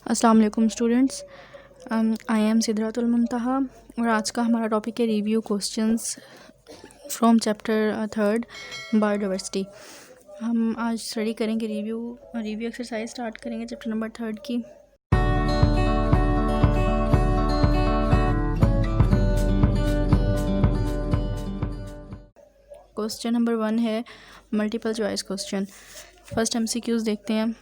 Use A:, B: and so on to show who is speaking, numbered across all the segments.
A: अस्सलाम वालेकुम students, I am सिदरातुल मुंतहा और आज का हमारा टॉपिक है review questions from chapter 3 biodiversity. हम आज स्टडी करेंगे रिव्यू एक्सरसाइज स्टार्ट करेंगे चैप्टर नंबर 3 की। क्वेश्चन नंबर 1 है multiple choice question. First MCQs देखते हैं।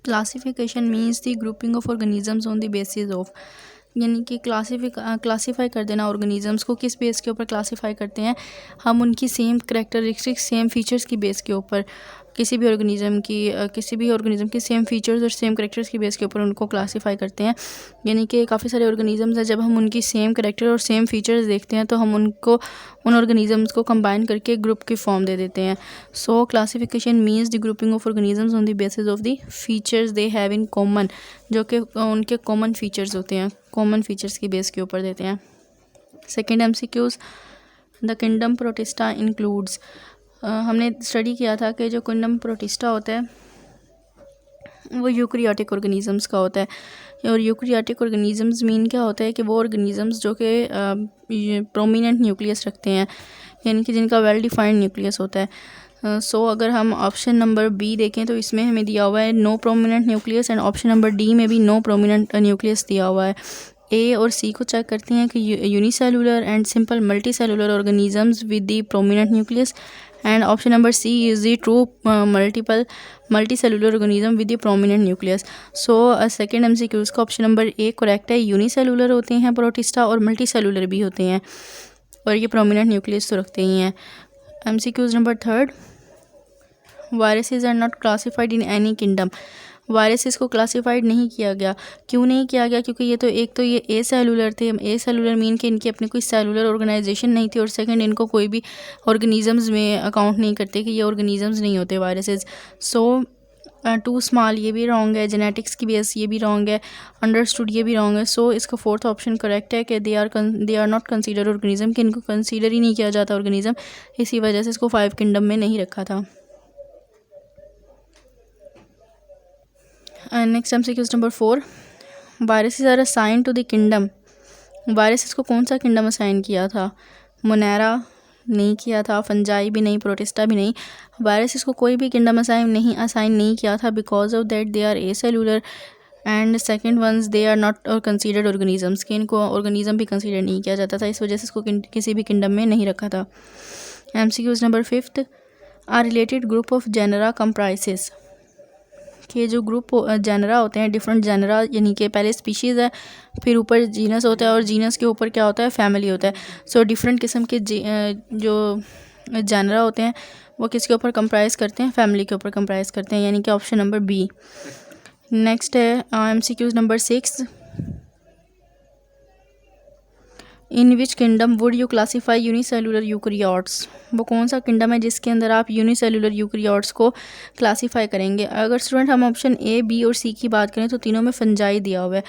A: Classification means the grouping of organisms on the basis of, यानी कि क्लासीफाई कर देना ऑर्गेनिजम्स को किस बेस के ऊपर क्लासीफाई करते हैं हम, उनकी सेम करैक्टरिस्टिक्स सेम फीचर्स की बेस के ऊपर किसी भी ऑर्गेनिज़म की सेम फीचर्स और सेम करैक्टर्स की बेस के ऊपर उनको क्लासीफाई करते हैं। यानी कि काफ़ी सारे ऑर्गेनिजम्स हैं, जब हम उनकी सेम करैक्टर और सेम फीचर्स देखते हैं तो हम उन ऑर्गेनिजम्स को कंबाइन करके ग्रुप की फॉर्म दे देते हैं। सो classification means the grouping of organisms on the basis of the features they have in common, जो कि उनके कॉमन फीचर्स होते हैं, कॉमन फीचर्स की बेस के ऊपर देते हैं। Second MCQs, the kingdom protista includes. हमने स्टडी किया था कि जो किंगडम प्रोटिस्टा होता है वो यूकैरियोटिक ऑर्गेनिजम्स का होता है। और यूकैरियोटिक ऑर्गेनिजम्स मीन क्या होता है कि वो ऑर्गेनिजम्स जो कि प्रोमिनेंट न्यूक्लियस रखते हैं, यानी कि जिनका वेल डिफाइंड न्यूक्लियस होता है। सो अगर हम ऑप्शन नंबर बी देखें तो इसमें हमें दिया हुआ है no prominent nucleus, and option number D में भी नो प्रोमिनेंट न्यूक्लियस दिया हुआ है। ए और सी को चेक करते हैं कि unicellular and simple multi cellular organisms with the prominent nucleus, and option number C is the true multi cellular organism with the prominent nucleus. So second MCQs का option number A correct है। Unicellular होते हैं protista और multi cellular भी होते हैं, और ये प्रोमिनेंट न्यूक्लियस तो रखते ही हैं। MCQs number 3, viruses are not classified in any kingdom. Viruses को क्लासिफाइड नहीं किया गया। क्यों नहीं किया गया? क्योंकि ये ए सेलुलर थे। ए सेलुलर मीन कि इनकी अपनी कोई सेलुलर ऑर्गेनाइजेशन नहीं थी, और सेकंड इनको कोई भी ऑर्गेनिजम्स में अकाउंट नहीं करते कि ये ऑर्गेनिजम्स नहीं होते वायरसेस। सो टू स्मॉल ये भी रॉन्ग है, जेनेटिक्स की बेस ये भी रॉन्ग है, अंडरस्टूड ये भी रॉन्ग है। सो इसका फोर्थ ऑप्शन करेक्ट है कि they are not consider organism, कि इनको कंसीडर ही नहीं किया जाता ऑर्गेनिज्म, इसी वजह से इसको 5 किंगडम में नहीं रखा था। Next MCQs number 4, viruses are assign to the kingdom. Viruses को कौन सा किंगडम असाइन किया था? मोनेरा नहीं किया था, फंजाई भी नहीं, प्रोटिस्टा भी नहीं। वायरसेस को कोई भी किंगडम असाइन नहीं किया था, because of that they are acellular, and second ones they are not considered organisms, कि इनको ऑर्गेनिज्म भी कंसीडर नहीं किया जाता था, इस वजह से इसको किसी भी किंगडम में नहीं रखा था। MCQs number 5, are related group of genera comprises. कि जो ग्रुप जेनरा होते हैं, डिफरेंट जेनरा, यानी कि पहले स्पीशीज़ है, फिर ऊपर जीनस होता है, और जीनस के ऊपर क्या होता है? फैमिली होता है। सो डिफरेंट किस्म के जो जेनरा होते हैं वो किसके ऊपर कंप्राइज करते हैं? फैमिली के ऊपर कंप्राइज करते हैं, यानी कि ऑप्शन नंबर बी। नेक्स्ट है MCQs number 6, in which kingdom would you classify unicellular eukaryotes. वो कौन सा किंगडम है जिसके अंदर आप यूनिसेलुलर यूकैरियोट्स को क्लासीफाई करेंगे? अगर स्टूडेंट हम ऑप्शन ए, बी और सी की बात करें तो तीनों में फंजाई दिया हुआ है,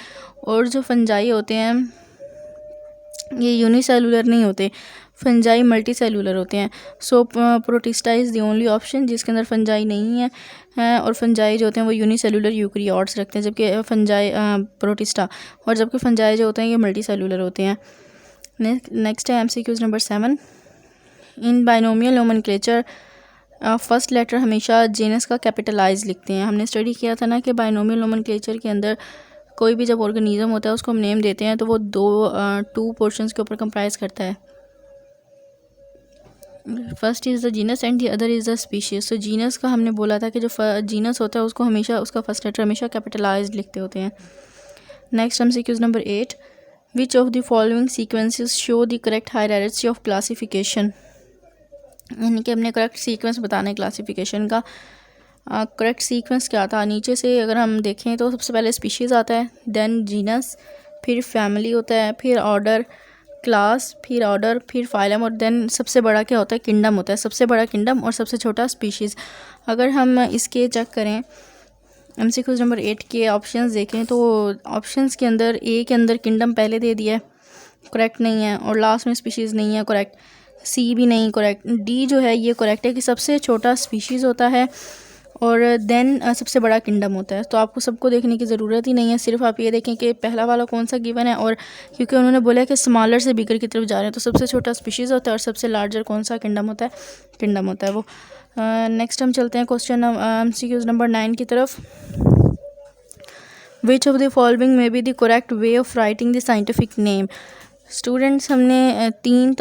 A: और जो फंजाई होते हैं ये यूनिसेलुलर नहीं होते, फंजाई मल्टी सेलुलर होते हैं। So Protista is the only option जिसके अंदर फंजाई नहीं है, और फंजाई जो होते हैं वो यूनिसेलुलर यूकैरियोट्स रखते हैं, जबकि फंजाई प्रोटिस्टा, और जबकि फंजाई जो होते हैं ये मल्टी सेलुलर होते हैं। नेक्स्ट है एमसीक्यूज नंबर 7, इन बाइनोमियल नोमेनक्लेचर फर्स्ट लेटर हमेशा जेनस का कैपिटलाइज लिखते हैं। हमने स्टडी किया था ना कि बाइनोमियल नोमेनक्लेचर के अंदर कोई भी जब ऑर्गेनिज्म होता है उसको हम नेम देते हैं तो वो टू पोर्शंस के ऊपर कंप्राइज करता है। First is the genus and the other is the species. तो जीनस का हमने बोला था कि जो जीनस होता है उसको हमेशा उसका फर्स्ट लेटर हमेशा कैपिटलाइज लिखते होते हैं। Next MCQs number 8, which of the following sequences show the correct hierarchy of classification. यानी कि हमने करेक्ट सीक्वेंस बताना है क्लासिफिकेशन का। करेक्ट सीक्वेंस क्या था? नीचे से अगर हम देखें तो सबसे पहले स्पीशीज़ आता है, देन जीनस, फिर फैमिली होता है, फिर ऑर्डर, क्लास, फिर ऑर्डर, फिर फाइलम, और देन सबसे बड़ा क्या होता है? किंगडम होता है। सबसे बड़ा किंगडम और सबसे छोटा स्पीशीज़। अगर हम इसके चेक करें एमसीक्यूज नंबर 8 के ऑप्शंस देखें तो ऑप्शंस के अंदर ए के अंदर किंगडम पहले दे दिया है, करेक्ट नहीं है, और लास्ट में स्पीशीज़ नहीं है, करेक्ट। सी भी नहीं करेक्ट। डी जो है ये करेक्ट है कि सबसे छोटा स्पीशीज़ होता है और देन सबसे बड़ा किंगडम होता है। तो आपको सबको देखने की ज़रूरत ही नहीं है, सिर्फ आप ये देखें कि पहला वाला कौन सा गिवन है, और क्योंकि उन्होंने बोला है कि स्मॉलर से बिगर की तरफ जा रहे हैं, तो सबसे छोटा स्पीशीज़ होता है और सबसे लार्जर कौन सा किंगडम होता है, किंगडम होता है वो। नेक्स्ट हम चलते हैं क्वेश्चन MCQ नंबर 9 की तरफ। विच of the following may be the correct way of writing the scientific name. Students, हमने तीन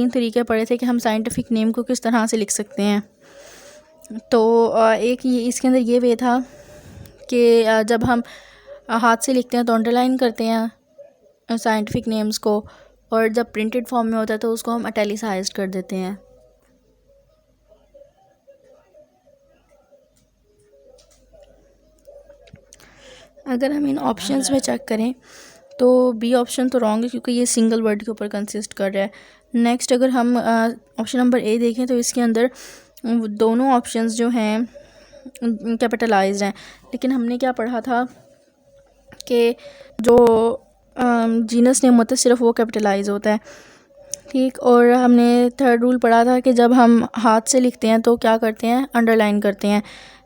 A: तरीके पढ़े थे कि हम साइंटिफिक नेम को किस तरह से लिख सकते हैं। तो एक ये इसके अंदर ये वे था कि जब हम हाथ से लिखते हैं तो अंडरलाइन करते हैं साइंटिफिक नेम्स को, और जब प्रिंटेड फॉर्म में होता है तो उसको हम इटैलिसाइज्ड कर देते हैं। अगर हम इन ऑप्शंस में चेक करें तो बी ऑप्शन तो रॉन्ग है, क्योंकि ये सिंगल वर्ड के ऊपर कंसिस्ट कर रहा है। नेक्स्ट अगर हम ऑप्शन नंबर ए देखें तो इसके अंदर दोनों ऑप्शंस जो हैं कैपिटलाइज्ड हैं, लेकिन हमने क्या पढ़ा था कि जो जीनस नेम होता है सिर्फ वो कैपिटलाइज होता है, ठीक। और हमने थर्ड रूल पढ़ा था कि जब हम हाथ से लिखते हैं तो क्या करते हैं, अंडरलाइन करते हैं,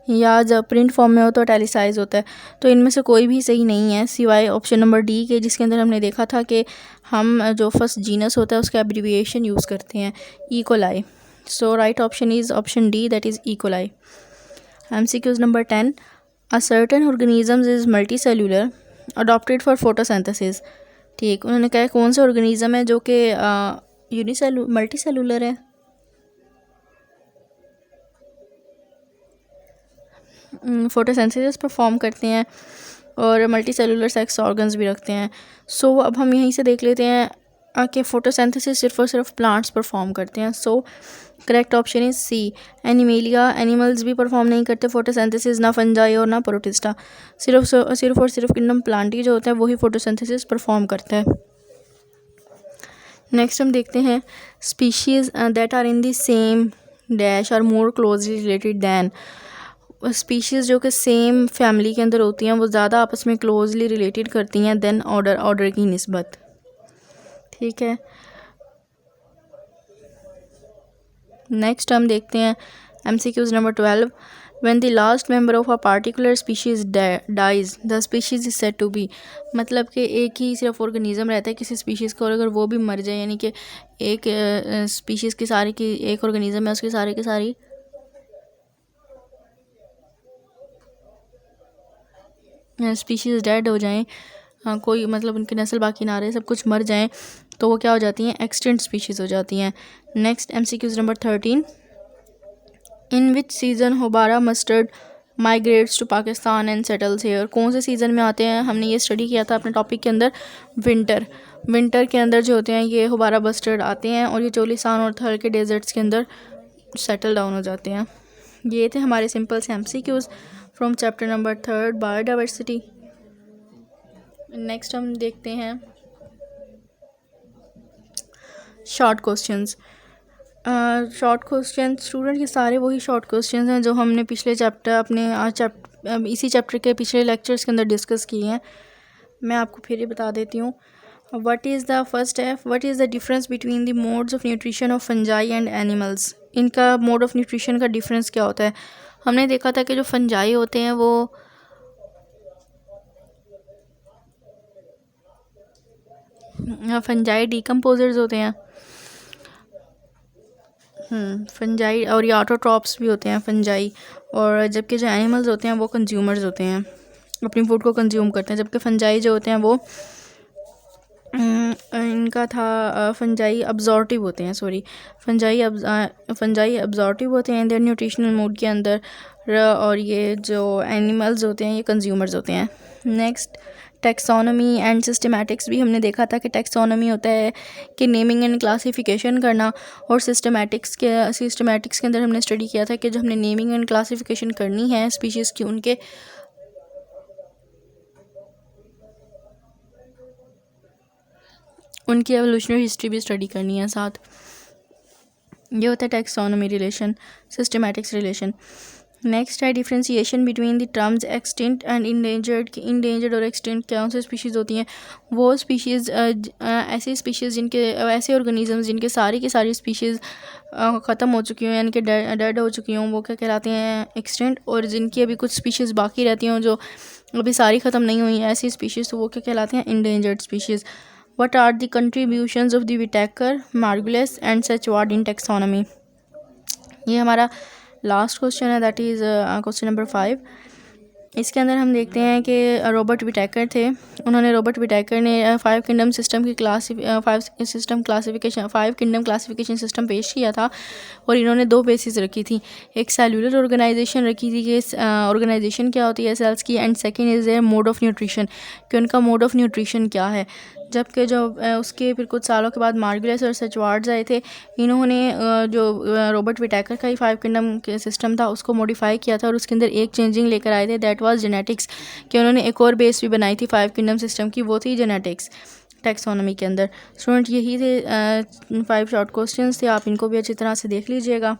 A: या जब प्रिंट फॉर्म में हो तो इटैलिसाइज होता है। तो इनमें से कोई भी सही नहीं है सिवाय ऑप्शन नंबर डी के, जिसके अंदर हमने देखा था कि हम जो फर्स्ट जीनस होता है उसका एब्रीविएशन यूज़ करते हैं, E coli. So right option is option D, that is E coli. MCQs number 10, a certain organisms is multi cellular adopted for photosynthesis. ठीक, उन्होंने कहा कौन सा ऑर्गेनिज़म है जो कि मल्टी सेलुलर है, फोटोसिंथेसिस परफॉर्म करते हैं और मल्टी सेलुलर सेक्स ऑर्गन्स भी रखते हैं। सो अब हम यहीं से देख लेते हैं कि फोटोसिंथेसिस सिर्फ और सिर्फ प्लांट्स परफॉर्म करते हैं। So correct option is C, Animalia, animals भी परफॉर्म नहीं करते फोटोसिंथेसिस, ना फंजाई और ना प्रोटिस्टा। सिर्फ और सिर्फ किंगडम प्लांटी जो होता है वही फोटोसिंथेसिस परफॉर्म करता है। नेक्स्ट हम देखते हैं species that are in the same dash are more closely related than. Species जो कि सेम फैमिली के अंदर होती हैं वो ज़्यादा आपस में क्लोजली रिलेटेड करती हैं देन ऑर्डर की निस्बत, ठीक है। नेक्स्ट हम देखते हैं MCQs नंबर 12, when the last member of a particular species dies the species is said to be. मतलब कि एक ही सिर्फ ऑर्गेनिज्म रहता है किसी स्पीशीज़ का, और अगर वो भी मर जाए, यानी कि एक स्पीशीज़ की सारी की एक ऑर्गेनिज्म है उसकी सारी की सारी स्पीशीज़ डेड हो जाएं, कोई मतलब उनकी नस्ल बाकी ना रहे, सब कुछ मर जाएं, तो वो क्या हो जाती हैं, एक्सटेंट स्पीशीज़ हो जाती हैं। Next MCQs number 13, in which season houbara bustard migrates to Pakistan and settles here. कौन से सीज़न में आते हैं, हमने ये स्टडी किया था अपने टॉपिक के अंदर, विंटर के अंदर जो होते हैं ये होबारा मस्टर्ड आते हैं और ये चोलिस्तान और थर के डेजर्ट्स के अंदर सेटल डाउन हो जाते हैं। ये थे हमारे सिंपल से MCQs from chapter number 3 biodiversity. Next हम देखते हैं short questions. Short question student के सारे वही शॉर्ट क्वेश्चंस हैं जो हमने पिछले इसी चैप्टर के पिछले लेक्चर्स के अंदर डिस्कस किए हैं। मैं आपको फिर ये बता देती हूँ। What is the first F, what is the difference between the modes of nutrition of fungi and animals. इनका मोड ऑफ न्यूट्रिशन का डिफरेंस क्या होता है। हमने देखा था कि जो फंजाई होते हैं वो फंजाई डिकम्पोजर्स होते हैं, फंजाई, और ये ऑटोट्रॉप्स भी होते हैं फंजाई, और जबकि जो एनिमल्स होते हैं वो कंज्यूमर्स होते हैं, अपनी फूड को कंज्यूम करते हैं। जबकि फंजाई जो होते हैं वो इनका था फंजाई अब्जॉर्टिव होते हैं, फंजाई अब्जॉर्टिव होते हैं इंडियन न्यूट्रिशनल मूड के अंदर, और ये जो एनिमल्स होते हैं ये कंज्यूमर्स होते हैं। नेक्स्ट टेक्सोनॉमी एंड सिस्टमैटिक्स भी हमने देखा था कि टेक्सोनॉमी होता है कि नेमिंग एंड क्लासिफिकेशन करना, और सिस्टमैटिक्स के अंदर हमने स्टडी किया था कि जो हमने नेमिंग एंड क्लासिफिकेशन करनी है स्पीशीज़ की उनकी एवोल्यूशनरी हिस्ट्री भी स्टडी करनी है साथ। ये होता है taxonomy relation, systematics relation. Next है differentiation between the terms extinct and endangered. कि इंडेंजर्ड और एक्सटिंक्ट कौन से स्पीशीज़ होती हैं? वो स्पीशीज़ ऐसी स्पीशीज़ जिनके ऐसे ऑर्गेनिज़म्स जिनके सारी की सारी स्पीशीज़ ख़त्म हो चुकी हों यानी कि डेड हो चुकी हों, वो क्या कहलाते हैं? एक्सटिंक्ट। और जिनकी अभी कुछ स्पीशीज़ बाकी रहती हों जो अभी सारी ख़त्म नहीं हुई हैं ऐसी स्पीशीज़, तो वो क्या कहलाते हैं? Endangered species. What are the contributions of the Whittaker, Margulis and Schwartz in taxonomy? ये हमारा लास्ट क्वेश्चन है, दैट इज़ क्वेश्चन नंबर 5। इसके अंदर हम देखते हैं कि रॉबर्ट विटेकर थे। रॉबर्ट विटेकर ने 5 किंगडम सिस्टम की फाइव किंगडम क्लासिफिकेशन सिस्टम पेश किया था और इन्होंने 2 बेसिस रखी थी। एक सेलुलर ऑर्गेनाइजेशन रखी थी कि ऑर्गेनाइजेशन क्या होती है सेल्स की, and second is their mode of nutrition, कि उनका मोड ऑफ न्यूट्रिशन क्या है। जबकि जो उसके फिर कुछ सालों के बाद मार्गुलिस और सचवार्ड्स आए थे, इन्होंने जो रॉबर्ट विटेकर का ही 5 किंगडम के सिस्टम था उसको मॉडिफाई किया था और उसके अंदर एक चेंजिंग लेकर आए थे, दैट वाज जेनेटिक्स। कि उन्होंने एक और बेस भी बनाई थी 5 किंगडम सिस्टम की, वो थी जेनेटिक्स टेक्सोनॉमी के अंदर। स्टूडेंट यही थे 5 शॉर्ट क्वेश्चंस थे, आप इनको भी अच्छी तरह से देख लीजिएगा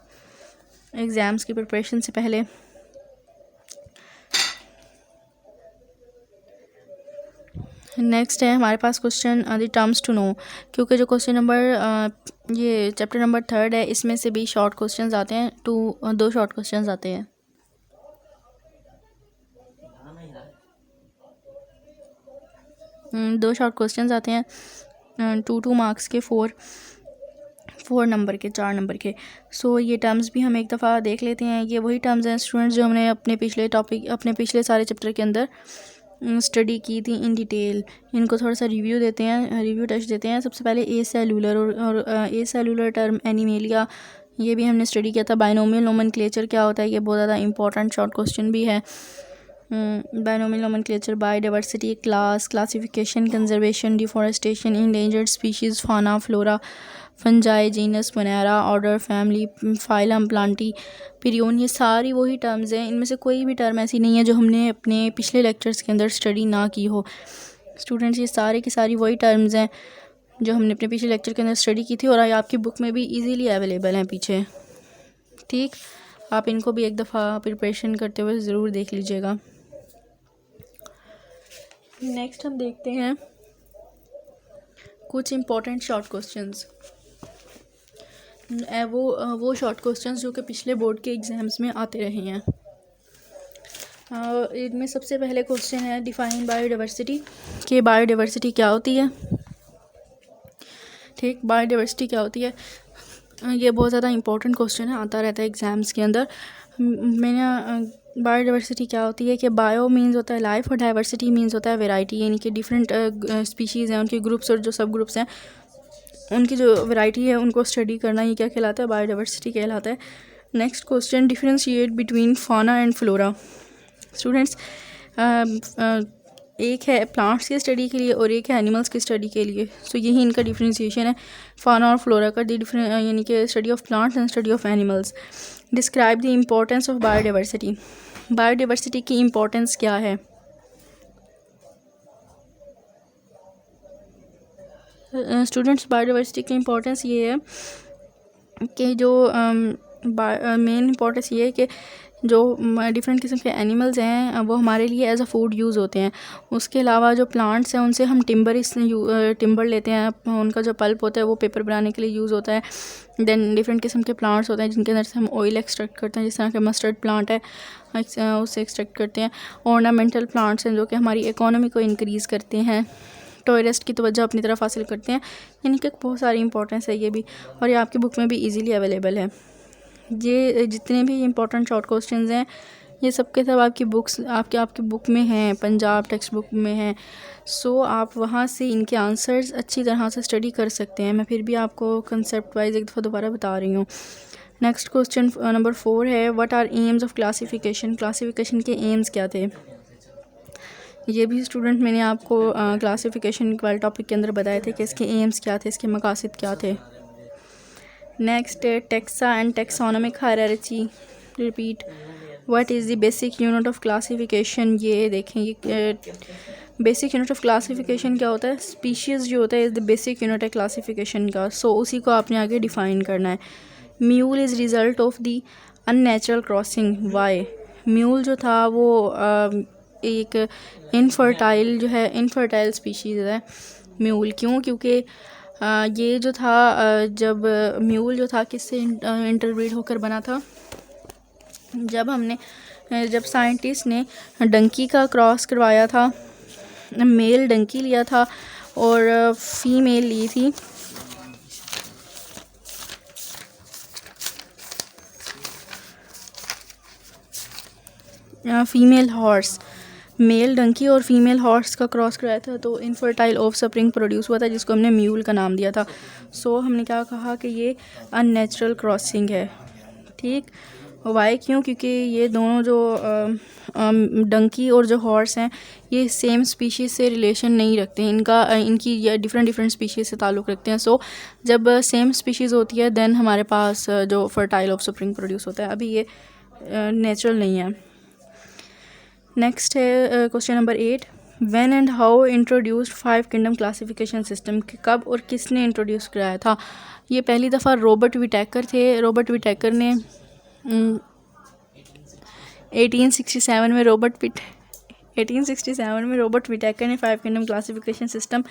A: एग्ज़ाम्स की प्रिपरेशन से पहले। नेक्स्ट है हमारे पास question the terms to know, क्योंकि जो क्वेश्चन नंबर ये चैप्टर नंबर 3 है इसमें से भी शॉर्ट क्वेश्चंस आते हैं, 2 शॉर्ट क्वेश्चंस आते हैं। दो शॉर्ट क्वेश्चंस आते हैं 2 मार्क्स के, 4 नंबर के, 4 नंबर के। सो ये टर्म्स भी हम एक दफ़ा देख लेते हैं। ये वही टर्म्स हैं स्टूडेंट्स जो हमने अपने पिछले सारे चैप्टर के अंदर स्टडी की थी इन डिटेल। इनको थोड़ा सा रिव्यू टच देते हैं। सबसे पहले ए सेलुलर और ए सेलुलर टर्म एनिमेलिया, ये भी हमने स्टडी किया था। बाइनोमियल नोमेनक्लेचर क्या होता है, ये बहुत ज़्यादा इंपॉर्टेंट शॉर्ट क्वेश्चन भी है। Binomial nomenclature, biodiversity, classification, conservation, deforestation, endangered species, fauna, flora, fungi, genus, Monera, order, family, phylum, Plantae, prion, ये सारी वही टर्म्स हैं। इनमें से कोई भी टर्म ऐसी नहीं है जो हमने अपने पिछले लेक्चर्स के अंदर स्टडी ना की हो। स्टूडेंट्स ये सारे की सारी वही टर्म्स हैं जो हमने अपने पिछले लेक्चर के अंदर स्टडी की थी और आपकी बुक में भी इजीली अवेलेबल हैं पीछे। ठीक, आप इनको भी एक दफ़ा प्रिपरेशन करते हुए ज़रूर देख लीजिएगा। नेक्स्ट हम देखते हैं कुछ इम्पोर्टेंट शॉर्ट क्वेश्चंस। वो शॉर्ट क्वेश्चंस जो कि पिछले बोर्ड के एग्ज़ाम्स में आते रहे हैं। इनमें सबसे पहले क्वेश्चन है डिफाइन बायोडाइवर्सिटी, कि बायोडाइवर्सिटी क्या होती है। ठीक, बायोडाइवर्सिटी क्या होती है, ये बहुत ज़्यादा इंपॉर्टेंट क्वेश्चन है, आता रहता है एग्ज़ाम्स के अंदर। मैंने बायोडाइवर्सिटी क्या होती है कि बायो मीन्स होता है लाइफ और डाइवर्सिटी मीन्स होता है वैरायटी, यानी कि डिफरेंट स्पीशीज़ हैं उनके ग्रुप्स और जो सब ग्रुप्स हैं उनकी जो वैरायटी है उनको स्टडी करना, ये क्या कहलाता है? बायोडाइवर्सिटी कहलाता है। नेक्स्ट क्वेश्चन डिफरेंशिएट बिटवीन फाना एंड फ्लोरा। स्टूडेंट्स एक है प्लांट्स की स्टडी के लिए और एक है एनिमल्स की स्टडी के लिए। सो यही इनका डिफरेंशिएशन है फाना और फ्लोरा का, यानी कि study of plants and study of animals. Describe the importance of biodiversity, biodiversity की इम्पोर्टेंस क्या है? स्टूडेंट्स बायोडाइवर्सिटी की इम्पोर्टेंस ये है कि जो मेन इम्पोर्टेंस ये है कि जो डिफरेंट किस्म के एनिमल्स हैं वो हमारे लिए एज अ फूड यूज़ होते हैं। उसके अलावा जो प्लांट्स हैं उनसे हम टिम्बर लेते हैं, उनका जो पल्प होता है वो पेपर बनाने के लिए यूज़ होता है। देन डिफरेंट किस्म के प्लांट्स होते हैं जिनके अंदर से हम ऑयल एक्सट्रैक्ट करते हैं, जिस तरह के मस्टर्ड प्लांट है उससे एक्सट्रैक्ट करते हैं। ऑर्नामेंटल प्लांट्स हैं जो कि हमारी इकोनॉमी को इंक्रीज़ करते हैं, टूरिस्ट की तवज्जो अपनी तरफ हासिल करते हैं, यानी कि बहुत सारी इंपॉर्टेंस है ये भी, और ये आपकी बुक में भी इजीली अवेलेबल है। ये जितने भी इंपॉर्टेंट शॉर्ट क्वेश्चंस हैं ये सब के सब आपकी बुक में हैं, पंजाब टेक्स्ट बुक में हैं। सो आप वहाँ से इनके आंसर्स अच्छी तरह से स्टडी कर सकते हैं। मैं फिर भी आपको कंसेप्ट वाइज एक दफ़ा दोबारा बता रही हूँ। नेक्स्ट क्वेश्चन नंबर 4 है what are AIIMS of classification, classification के एम्स क्या थे? ये भी स्टूडेंट मैंने आपको क्लासिफिकेशन वाले टॉपिक के अंदर बताए थे कि इसके एम्स क्या थे, इसके मकासद क्या थे। नेक्स्ट है taxa and taxonomic hierarchy. Repeat, what is the basic unit of classification. ये देखें, ये बेसिक यूनिट ऑफ क्लासिफिकेशन क्या होता है? स्पीशीज़ जो होता है इज़ द बेसिक यूनिट है क्लासिफिकेशन का। सो उसी को आपने आगे डिफ़ाइन करना है। Mule is result of the unnatural crossing why, mule जो था वो एक इनफर्टाइल जो है इनफर्टाइल स्पीशीज़ है म्यूल। क्यों? क्योंकि ये जो था जब म्यूल जो था किससे इंटरब्रीड होकर बना था, जब साइंटिस्ट ने डंकी का क्रॉस करवाया था, मेल डंकी लिया था और फीमेल ली थी फीमेल हॉर्स, मेल डंकी और फीमेल हॉर्स का क्रॉस कराया था, तो इनफर्टाइल ऑफ स्प्रिंग प्रोड्यूस हुआ था जिसको हमने म्यूल का नाम दिया था। सो हमने क्या कहा कि ये अननेचुरल क्रॉसिंग है। ठीक, वाई क्यों? क्योंकि ये दोनों जो डंकी और जो हॉर्स हैं ये सेम स्पीशीज़ से रिलेशन नहीं रखते हैं, इनकी ये डिफरेंट स्पीशीज़ से ताल्लुक़ रखते हैं। सो जब सेम स्पीशीज़ होती है देन हमारे पास जो फर्टाइल ऑफ स्प्रिंग प्रोड्यूस होता है। अभी ये नेचुरल नहीं है। नेक्स्ट है question number 8, when and how introduced 5 kingdom classification system, कब और किसने इंट्रोड्यूस कराया था? ये पहली दफ़ा रॉबर्ट विटेकर थे। रॉबर्ट विटेकर ने 1867 में रॉबर्ट विटेकर ने 5 किंगडम क्लासिफिकेशन सिस्टम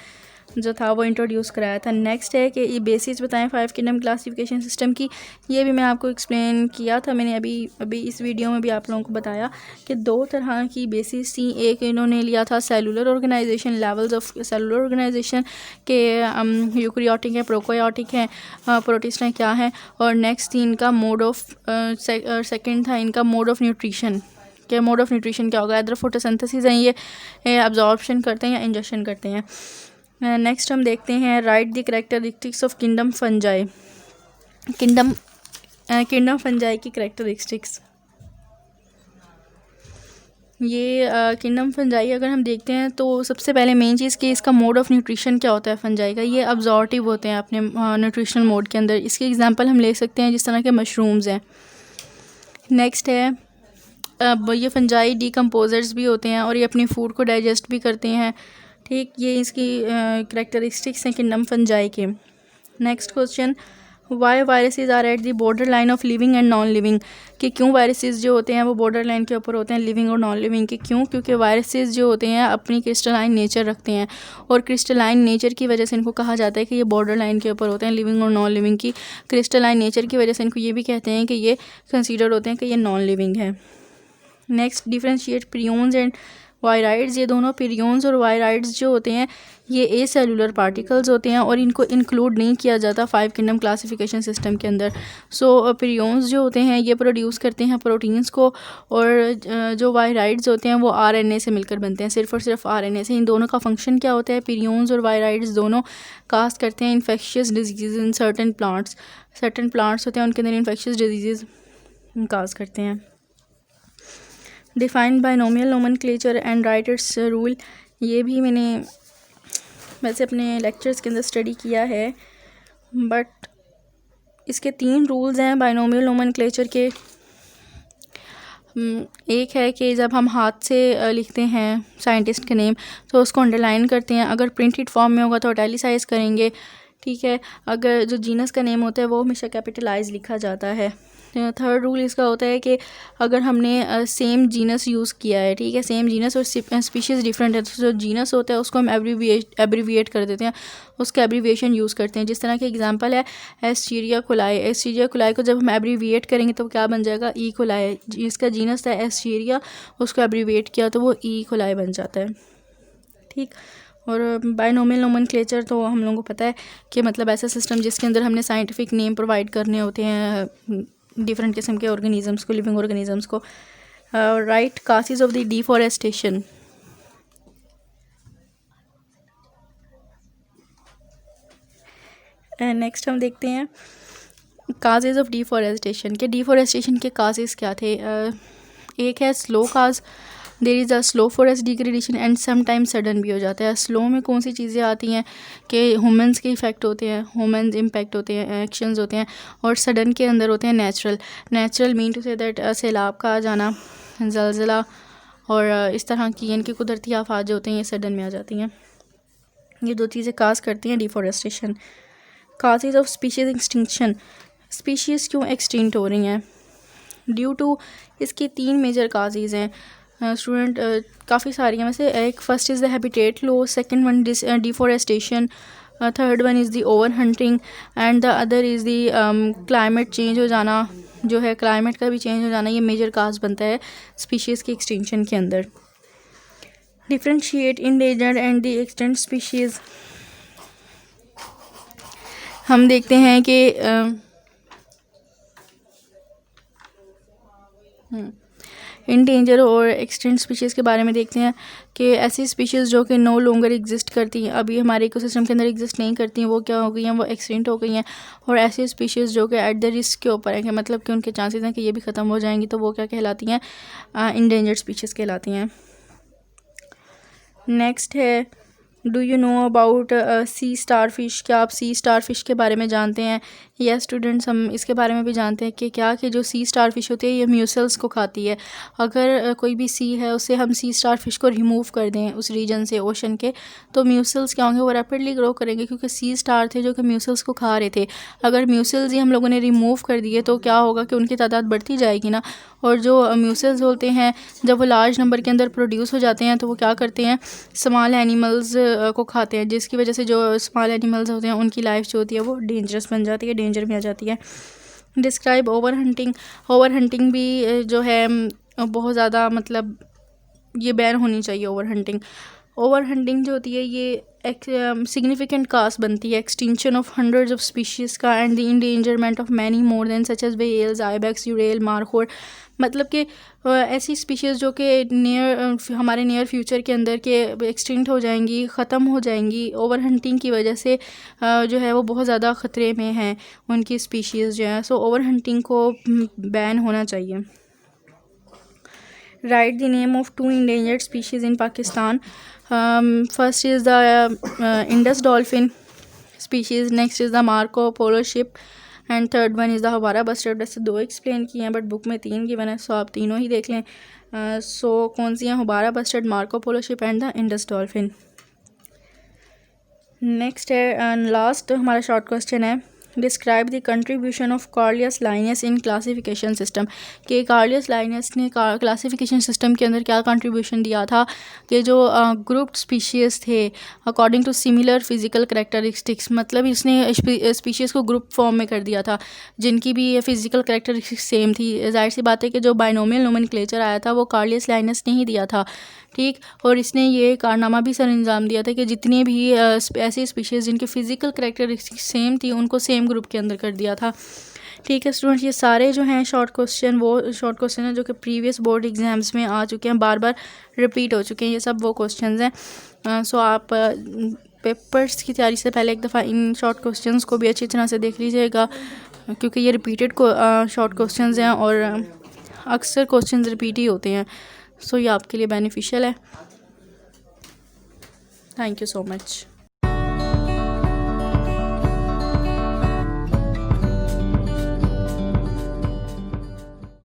A: जो था वो इंट्रोड्यूस कराया था। नेक्स्ट है कि ये बेसिस बताएं 5 किंगडम क्लासिफिकेशन सिस्टम की। ये भी मैं आपको एक्सप्लेन किया था, मैंने अभी इस वीडियो में भी आप लोगों को बताया कि 2 तरह की बेसिस थी। एक इन्होंने लिया था cellular organization, levels of cellular organization के यूकैरियोटिक है, प्रोकैरियोटिक हैं, प्रोटिस्ट हैं, क्या हैं। और नेक्स्ट थी इनका मोड ऑफ सेकेंड था इनका मोड ऑफ न्यूट्रिशन। क्या मोड ऑफ न्यूट्रिशन क्या होगा? इधर फोटोसिंथेसिस हैं, ये अब्जॉर्प्शन करते हैं या इंजेक्शन करते हैं। नेक्स्ट हम देखते हैं right the characteristics of kingdom fungi. Kingdom fungi की कैरेक्टरिस्टिक्स। ये किंगडम फंजाई अगर हम देखते हैं तो सबसे पहले मेन चीज़ कि इसका मोड ऑफ न्यूट्रिशन क्या होता है फंजाई का। ये अब्जॉर्टिव होते हैं अपने न्यूट्रिशनल मोड के अंदर। इसकी एग्जांपल हम ले सकते हैं जिस तरह के मशरूम्स हैं। नेक्स्ट है ये फंजाई डीकम्पोजर्स भी होते हैं और ये अपने फूड को डाइजेस्ट भी करते हैं। ठीक, ये इसकी करैक्टरिस्टिक्स हैं किंगडम फंजाई के। Next question, why viruses are at the border line of living and non living, कि क्यों वायरसेस जो होते हैं वो बॉर्डर लाइन के ऊपर होते हैं लिविंग और नॉन लिविंग के। क्यों? क्योंकि वायरसेस जो होते हैं अपनी क्रिस्टलाइन नेचर रखते हैं और क्रिस्टलाइन नेचर की वजह से इनको कहा जाता है कि ये बॉर्डर लाइन के ऊपर होते हैं लिविंग और नॉन लिविंग की। क्रिस्टलाइन नेचर की वजह से इनको ये भी कहते हैं कि ये कंसिडर होते हैं कि ये नॉन लिविंग है। Next, differentiate prions and viroids. ये दोनों पिरियोन्स और वायराइड्स जो होते हैं ये ए सेलुलर पार्टिकल्स होते हैं और इनको इंक्लूड नहीं किया जाता 5 किंगडम क्लासिफिकेशन सिस्टम के अंदर। सो पिरियोन्स जो होते हैं ये प्रोड्यूस करते हैं प्रोटीन्स को और जो वायराइड्स होते हैं वो आरएनए से मिलकर बनते हैं, सिर्फ और सिर्फ आरएनए से। इन दोनों का फंक्शन क्या होता है? पिरियोन्स और वायराइड्स दोनों काज करते हैं infectious disease in certain plants होते हैं उनके अंदर इन्फेक्शियस डिजीज़ काज करते हैं। Defined binomial nomenclature and right it's rule, ये भी मैंने वैसे अपने लेक्चर्स के अंदर स्टडी किया है, बट इसके 3 रूल्स हैं बाइनोमियल नोमेनक्लेचर के। एक है कि जब हम हाथ से लिखते हैं साइंटिस्ट का नेम तो उसको अंडरलाइन करते हैं, अगर प्रिंटेड फॉर्म में होगा तो इटैलिसाइज करेंगे। ठीक है, अगर जो जीनस का नेम होता है वो हमेशा कैपिटलाइज लिखा जाता है। थर्ड रूल इसका होता है कि अगर हमने सेम जीनस यूज़ किया है, ठीक है, सेम जीनस और स्पीशीज़ डिफरेंट है, तो जो जीनस होता है उसको हम एब्रीविएट कर देते हैं, उसका एब्रीविएशन यूज़ करते हैं। जिस तरह के एग्जांपल है एस्चीरिया कोलाई। एस्चीरिया कोलाई को जब हम एब्रीविएट करेंगे तो क्या बन जाएगा? E coli. जिसका जीनस था एस्चीरिया उसको एब्रीविएट किया तो वो ई कोलाई बन जाता है। ठीक, और बाइनोमियल नोमेनक्लेचर तो हम लोगों को पता है कि मतलब ऐसा सिस्टम जिसके अंदर हमने साइंटिफिक नेम प्रोवाइड करने होते हैं डिफरेंट किस्म के ऑर्गेनिजम्स को, लिविंग ऑर्गेनिजम्स को। Right causes of the deforestation. Next हम देखते हैं काजेज़ ऑफ डिफॉरेस्टेशन के। डिफॉरेस्टेशन के काजेज़ क्या थे? एक है slow cause, there is a slow forest degradation and sometimes sudden भी हो जाता है। स्लो में कौन सी चीज़ें आती हैं कि ह्यूमंस के इफ़ेक्ट होते हैं, ह्यूमंस इम्पैक्ट होते हैं, एक्शंस होते हैं, और सडन के अंदर होते हैं natural mean to say that सैलाब का आ जाना, जलज़ला और इस तरह की इनकी कुदरती आफात जो होते हैं ये सडन में आ जाती हैं। ये 2 चीज़ें काज करती हैं deforestation. Causes of species extinction, species क्यों एक्सटिंक्ट हो रही हैं? ड्यू टू इसके 3 मेजर काजेज़ हैं स्टूडेंट, काफ़ी सारी हैं वैसे। एक first is the habitat loss, second one deforestation, third one is the over hunting and the other is the climate change हो जाना, जो है क्लाइमेट का भी चेंज हो जाना, ये मेजर काज बनता है स्पीशीज़ के एक्सटिंक्शन के अंदर। Differentiate endangered and the extent species, हम देखते हैं कि इंडेंजर और एक्सटेंट स्पीशीज़ के बारे में देखते हैं कि ऐसी स्पीशीज़ जो कि नो लॉन्गर एग्जिस्ट करती हैं, अभी हमारे इकोसिस्टम के अंदर एग्जिस्ट नहीं करती हैं, वो क्या हो गई हैं, वो एक्सटेंट हो गई हैं। और ऐसी स्पीशीज़ जो कि एट द रिस्क के ऊपर है, कि मतलब कि उनके चांसेस हैं कि ये भी ख़त्म हो जाएंगी, तो वो क्या कहलाती हैं, इंडेंजर्ड स्पीशीज़ कहलाती हैं। नेक्स्ट है do you know about sea star fish, क्या आप सी स्टार फिश के बारे में जानते हैं? यस स्टूडेंट्स, हम इसके बारे में भी जानते हैं कि क्या कि जो सी स्टार फिश होती है ये म्यूसल्स को खाती है। अगर कोई भी सी है उससे हम सी स्टार फिश को रिमूव कर दें उस रीजन से, ओशन के, तो म्यूसल्स क्या होंगे, वो रैपिडली ग्रो करेंगे, क्योंकि सी स्टार थे जो कि म्यूसल्स को खा रहे थे। अगर म्यूसल्स ही हम लोगों ने रिमूव कर दिए तो क्या होगा कि उनकी तादाद बढ़ती जाएगी ना। और जो म्यूसल्स होते हैं जब वो लार्ज नंबर के अंदर प्रोड्यूस हो जाते हैं तो वो क्या करते हैं, स्मॉल एनिमल्स को खाते हैं, जिसकी वजह से जो स्मॉल एनिमल्स होते हैं उनकी लाइफ जो होती है वो डेंजरस बन जाती है, डेंजर में आ जाती है। Describe over hunting, over hunting भी जो है बहुत ज़्यादा, मतलब ये बैन होनी चाहिए ओवर हंटिंग। ओवर हंटिंग जो होती है ये एक सिग्निफिकेंट काज बनती है extinction of hundreds of species का and the endangerment of many more than such as whales, ibex, urial, markhor, मतलब कि ऐसी स्पीशीज़ जो कि हमारे नियर फ्यूचर के अंदर के एक्सटिंक्ट हो जाएंगी, ख़त्म हो जाएंगी ओवर हंटिंग की वजह से, जो है वो बहुत ज़्यादा ख़तरे में हैं उनकी स्पीशीज़ जो है। सो ओवर हंटिंग को बैन होना चाहिए। Right the name of 2 endangered species in Pakistan. First is the Indus dolphin species, next is the Marco Polo ship and third one is the हवारा bustard. वैसे 2 explain किए हैं but book में 3 given है, सो आप तीनों ही देख लें। सो कौन सी हैं, houbara bustard, Marco Polo sheep and the Indus dolphin. Next है लास्ट हमारा शॉर्ट क्वेश्चन है, describe the contribution of Carolus Linnaeus in classification system, कि कार्लियस लाइनस ने क्लासिफिकेशन सिस्टम के अंदर क्या कंट्रीब्यूशन दिया था, कि जो ग्रुप्ड स्पीशीज़ थे according to similar physical characteristics, मतलब इसने स्पीशीज़ को ग्रुप फॉर्म में कर दिया था जिनकी भी फिजिकल करेक्टरिस्टिक्स सेम थी। जाहिर सी बात है कि जो बाइनोमियल नोमेनक्लेचर आया था वो कार्लियस लाइनस ने ही दिया था, ठीक। और इसने ये कारनामा भी सर अंजाम दिया था कि जितने भी ऐसी स्पीशीज़ जिनकी फ़िज़िकल करेक्टरिस्टिक्स सेम थी उनको सेम ग्रुप के अंदर कर दिया था, ठीक है स्टूडेंट्स। ये सारे जो हैं शॉर्ट क्वेश्चन, वो शॉर्ट क्वेश्चन हैं जो कि प्रीवियस बोर्ड एग्ज़ाम्स में आ चुके हैं, बार बार रिपीट हो चुके हैं, ये सब वो क्वेश्चन हैं। सो आप पेपर्स की तैयारी से पहले एक दफ़ा इन शॉर्ट क्वेश्चंस को भी अच्छी तरह से देख लीजिएगा, क्योंकि ये रिपीटेड शॉर्ट क्वेश्चंस हैं और अक्सर क्वेश्चंस रिपीट ही होते हैं। सो ये आपके लिए बेनिफिशियल है। Thank you so much.